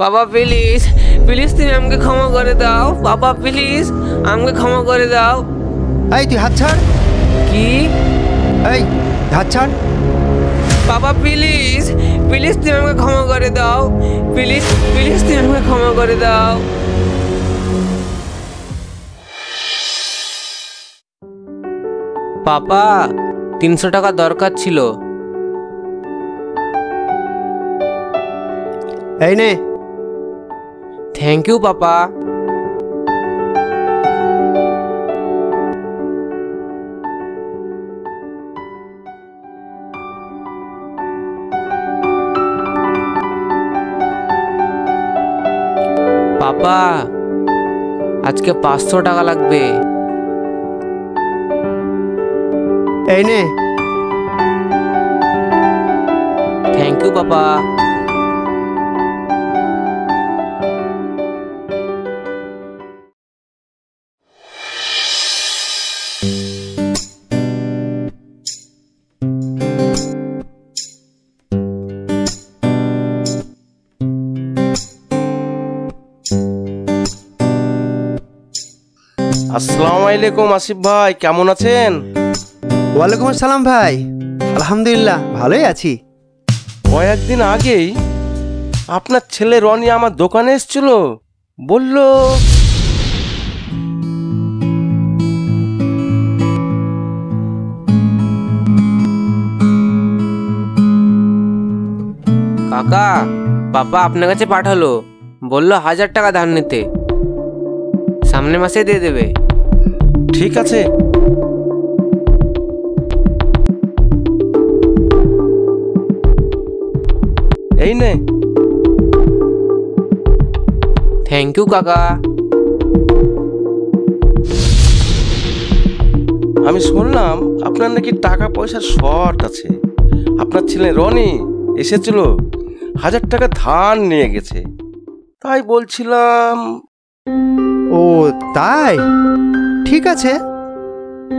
বাবা please please তুমি আমাকে ক্ষমা করে দাও। বাবা প্লিজ আমাকে ক্ষমা করে দাও। এই তুই হাত ছাড়। কি? এই হাত ছাড়। বাবা প্লিজ প্লিজ তুমি আমাকে ক্ষমা করে দাও। প্লিজ প্লিজ তুমি আমাকে ক্ষমা করে দাও। পাপা 300 টাকা দরকার ছিল। এই নে। থ্যাংক ইউ পাপা। পাপা আজকে 500 টাকা লাগবে। এই নে। Thank you papa. আসসালামু আলাইকুম আসিফ ভাই, কেমন আছেন? ওয়ালাইকুম আসসালাম ভাই, আলহামদুলিল্লাহ ভালোই আছি। কয়েকদিন আগেই আপনার ছেলে রনি আমার দোকানে এসেছিল, বলল কাকা পাপা আপনার কাছে পাঠালো, বললো 1000 টাকা ধার নিতে, সামনের মাসে দিয়ে দেবে। ঠিক আছে। এই নে। থ্যাংক ইউ কাকা। আমি শুনলাম আপনার নাকি টাকা পয়সার শর্ট আছে। আপনার ছেলে রনি এসেছিল, 1000 টাকা ধার নিয়ে গেছে, তাই বলছিলাম। ও তাই? ঠিক আছে,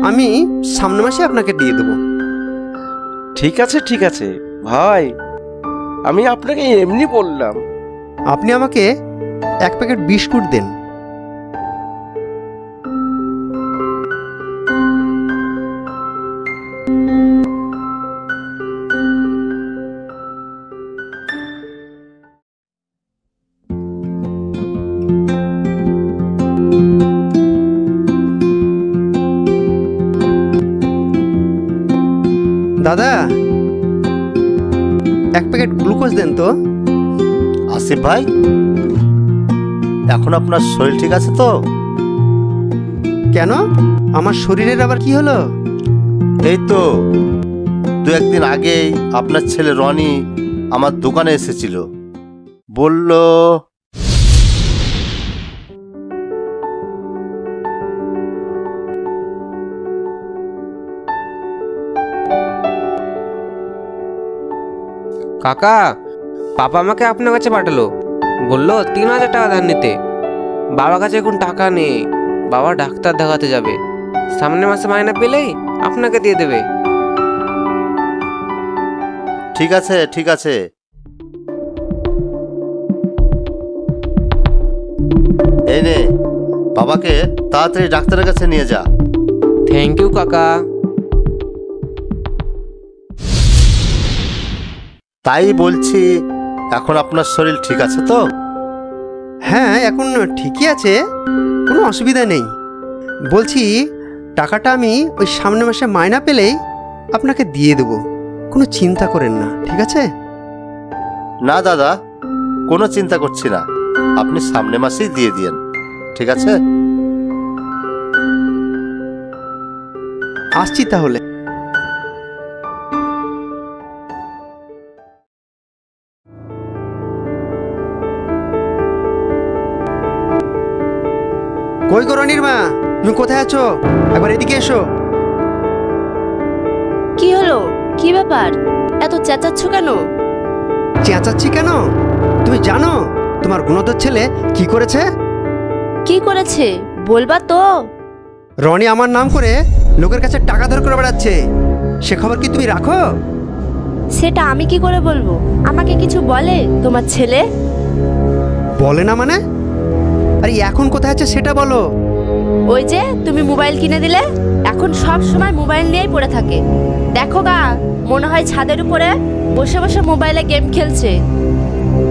আমি সামনের মাসে আপনাকে দিয়ে দেবো। ঠিক আছে ঠিক আছে ভাই, আমি আপনাকে এমনি বললাম। আপনি আমাকে 1 প্যাকেট বিস্কুট দেন। দাদা 1 প্যাকেট গ্লুকোজ দেন তো। আসিফ ভাই, এখন আপনার শরীর ঠিক আছে তো? কেন, আমার শরীরের আবার কি হলো? এই তো 2-1 দিন আগেই আপনার ছেলে রনি আমার দোকানে এসেছিল, বলল কাকা পাপা আমাকে আপনার কাছে পাঠালো, বললো 3000 টাকা ধার নিতে। বাবার কাছে এখন টাকা নেই, বাবা ডাক্তার দেখাতে যাবে, সামনের মাসে মাইনে পেলেই আপনাকে দিয়ে দেবে। ঠিক আছে ঠিক আছে। এই নে, বাবাকে তাড়াতাড়ি ডাক্তারের কাছে নিয়ে যা। থ্যাংক ইউ কাকা। তাই বলছি, এখন আপনার শরীর ঠিক আছে তো? হ্যাঁ এখন ঠিকই আছে, কোনো অসুবিধা নেই। বলছি টাকাটা আমি ওই সামনের মাসে মাইনা পেলেই আপনাকে দিয়ে দেবো, কোনো চিন্তা করেন না, ঠিক আছে? না দাদা, কোনো চিন্তা করছি না, আপনি সামনে মাসেই দিয়ে দিয়েন, ঠিক আছে? আসছি তাহলে। কই গো রনির মা, তুমি কোথায় আছো? একবার এদিকে এসো। কি হলো, কি ব্যাপার, এত চেঁচাচ্ছ কেন? চেঁচাচ্ছি কেন? তুমি জানো তোমার গুণধর ছেলে কি করেছে? কি করেছে বলবা তো? রনি আমার নাম করে লোকের কাছে টাকা ধার করে বেড়াচ্ছে, সে খবর কি তুমি রাখো? সেটা আমি কি করে বলবো? আমাকে কিছু বলে তোমার ছেলে? বলে না মানে? আরে এখন কোথায় আছে সেটা বলো। ওই যে তুমি মোবাইল কিনে দিলে, এখন সব সময় মোবাইল নিয়েই পড়ে থাকে। দেখো গা, মনে হয় ছাদের উপরে বসে বসে মোবাইলে গেম খেলছে।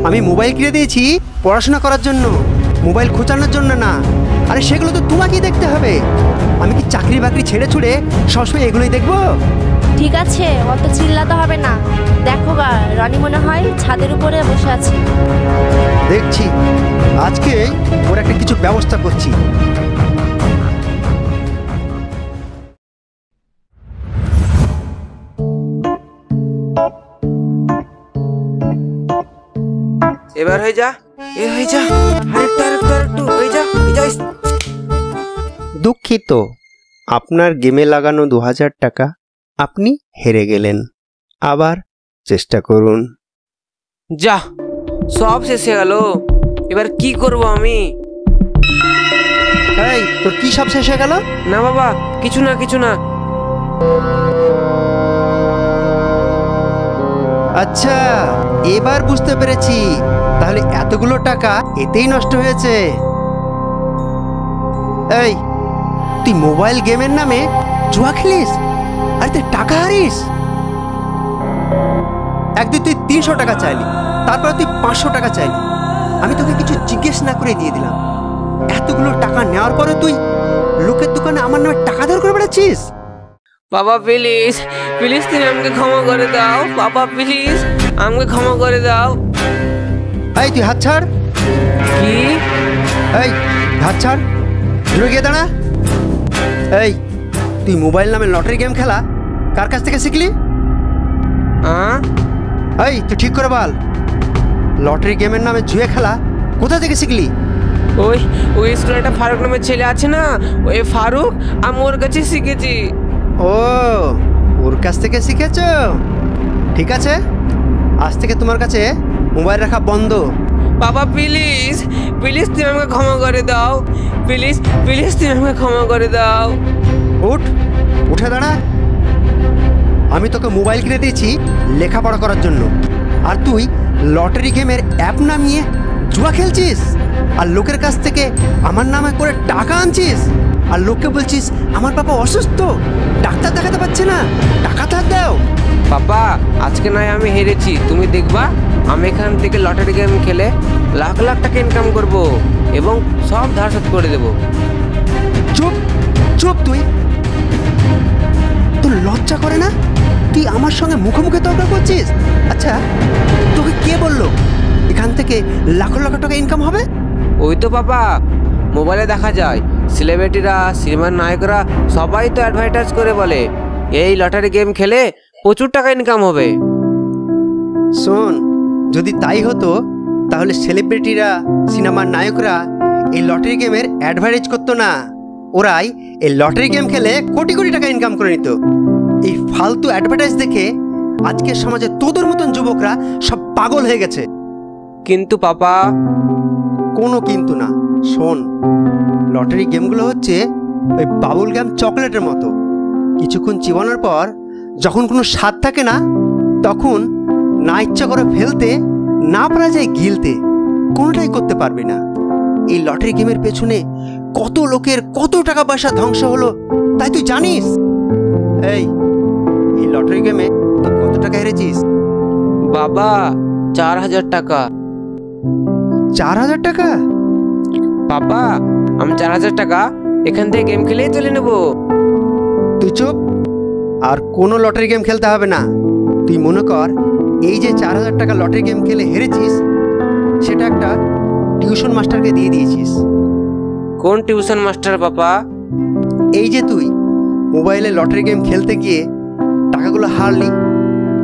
আমি মোবাইল কিনে দিয়েছি পড়াশোনা করার জন্য, মোবাইল খোঁচানোর জন্য না। আরে সেগুলো তো তোমাকেই দেখতে হবে। আমি কি চাকরি বাকরি ছেড়ে ছুড়ে সবসময় এগুলোই দেখবো? ঠিক আছে, অত চিল্লাতে হবে না। দেখো গা, রনি মনে হয় ছাদের উপরে বসে আছে। দেখছি, আজকে ওর একটা কিছু ব্যবস্থা করছি। এবার হয়ে যা, হয়ে যা, আরেকটু হয়ে যা, দুঃখিত, আপনার গেমে লাগানো 2000 টাকা আপনি হেরে গেলেন। আবার চেষ্টা করুন। যা, সব শেষ হয়ে গেল। এবার কি করব আমি? এই তোর কি সব শেষ হয়ে গেল? না বাবা, কিছু না। আচ্ছা, এবার বুঝতে পেরেছি, তাহলে এতগুলো টাকা এতেই নষ্ট হয়েছে। এই, তুই মোবাইল গেমের নামে জুয়া খেলিস আর তুই টাকা হারিস। একদিন তুই 300 টাকা চাইলি, তারপর তুই 500 টাকা চাইলি। আমি তোকে কিছু জিজ্ঞেস না করে দিয়ে দিলাম। এতগুলো টাকা নেওয়ার পরে তুই লোকের দোকানে আমার নামে টাকা ধার করে বেড়াচ্ছিস। বাবা প্লিজ, তুমি আমাকে ক্ষমা করে দাও। বাবা প্লিজ, আমাকে ক্ষমা করে দাও। এই তুই হাত ছাড়। কি? এই হাত ছাড়, দূরে গিয়ে দাঁড়া। এই, তুই মোবাইল নামে লটারি গেম খেলা কার কাছ থেকে শিখলি? এই তুই ঠিক করে বল, লটারি গেমের নামে জুয়ে খেলা কোথা থেকে শিখলি? ওই স্কুলে একটা ফারুক নামের ছেলে আছে না, ওই ফারুক, আমি ওর কাছে শিখেছি। ও, ওর কাছ থেকে শিখেছ? ঠিক আছে, আজ থেকে তোমার কাছে মোবাইল রাখা বন্ধ। বাবা প্লিজ তুমি আমাকে ক্ষমা করে দাও। প্লিজ তুমি আমাকে ক্ষমা করে দাও। উঠে দাঁড়া। আমি তোকে মোবাইল কিনে দিয়েছি লেখাপড়া করার জন্য, আর তুই লটারি গেমের অ্যাপ নামিয়ে জুয়া খেলছিস, আর লোকের কাছ থেকে আমার নামে করে টাকা আনছিস, আর লোককে বলছিস আমার বাবা অসুস্থ, ডাক্তার দেখাতে পারছে না, টাকা ধার দাও। বাবা, আজকে নয় আমি হেরেছি, তুমি দেখবা আমি এখান থেকে লটারি গেম খেলে লাখ লাখ টাকা ইনকাম করব এবং সব ধার শোধ করে দেব। চুপ তুই, তোর লজ্জা করে না? তুই আমার সঙ্গে মুখোমুখি তর্ক করছিস? আচ্ছা, তোকে কে বললো এখান থেকে লাখ লাখ টাকা ইনকাম হবে? ওই তো বাবা, মোবাইলে দেখা যায় সেলিব্রিটিরা, সিনেমার নায়করা সবাই তো অ্যাডভার্টাইজ করে বলে এই লটারি গেম খেলে প্রচুর টাকা ইনকাম হবে। শোন, যদি তাই হতো তাহলে সেলিব্রিটিরা, সিনেমার নায়করা এই লটারি গেমের অ্যাডভার্টাইজ করতো না। ওরাই এই লটারি গেম খেলে কোটি কোটি টাকা ইনকাম করে নিত। এই ফালতু অ্যাডভার্টাইজ দেখে আজকের সমাজে তোদের মতন যুবকরা সব পাগল হয়ে গেছে। কিন্তু পাপা, কোনো কিন্তু না। শোন, লটারি গেমগুলো হচ্ছে ওই বাবুল গাম চকলেটের মতো। কিছুক্ষণ চিবানোর পর যখন কোনো স্বাদ থাকে না, তখন না ইচ্ছা করে ফেলতে, না পারা যায় গিলতে, কোনোটাই করতে পারবি না। এই লটারি গেমের পেছনে কত লোকের কত টাকা পয়সা ধ্বংস হলো তাই তুই জানিস? এই লটারি গেমে তুই কত টাকা হেরেছিস? বাবা 4000 টাকা। 4000 টাকা? বাবা, আমি 4000 টাকা এখান থেকে গেম খেলেই চলে নেব। তুই চুপ, আর কোনো লটারি গেম খেলতে হবে না। তুই মনে কর এই যে 4000 টাকা লটারি গেম খেলে হেরেছিস, সেটা একটা টিউশন মাস্টারকে দিয়ে দিয়েছিস। কোন টিউশন মাস্টার বাবা? এই যে তুই মোবাইলে লটারি গেম খেলতে গিয়ে টাকাগুলো হারলি,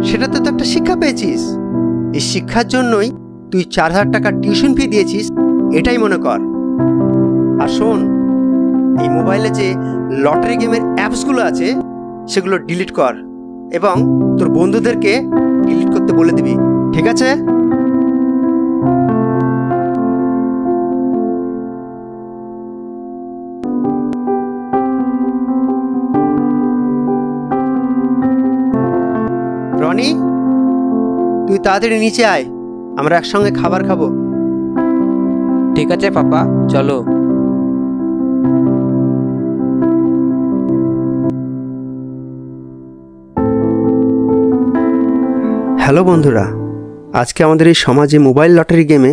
সেটাতে তো একটা শিক্ষা পেয়েছিস। এই শিক্ষার জন্যই তুই 4000 টাকা টিউশন ফি দিয়েছিস, এটাই মনে কর। আর শোন, এই মোবাইলে যে লটারি গেমের অ্যাপসগুলো আছে সেগুলো ডিলিট কর, এবং তোর বন্ধুদেরকে ডিলিট করতে বলে দিবি, ঠিক আছে? রনি, তুই তাড়াতাড়ি নিচে আয়, আমরা একসঙ্গে খাবার খাবো। ঠিক আছে পাপা, চলো। হ্যালো বন্ধুরা, আজকে আমাদের এই সমাজে মোবাইল লটারি গেমে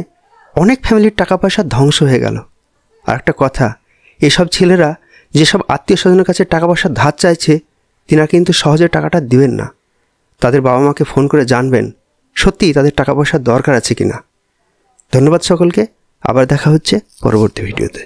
অনেক ফ্যামিলির টাকা পয়সা ধ্বংস হয়ে গেল। আর একটা কথা, এসব ছেলেরা যেসব আত্মীয় স্বজনের কাছে টাকা পয়সা ধার চাইছে, তিনারা কিন্তু সহজে টাকাটা দিবেন না। তাদের বাবা মাকে ফোন করে জানবেন সত্যিই তাদের টাকা পয়সার দরকার আছে কিনা। ধন্যবাদ সকলকে, আবার দেখা হচ্ছে পরবর্তী ভিডিওতে।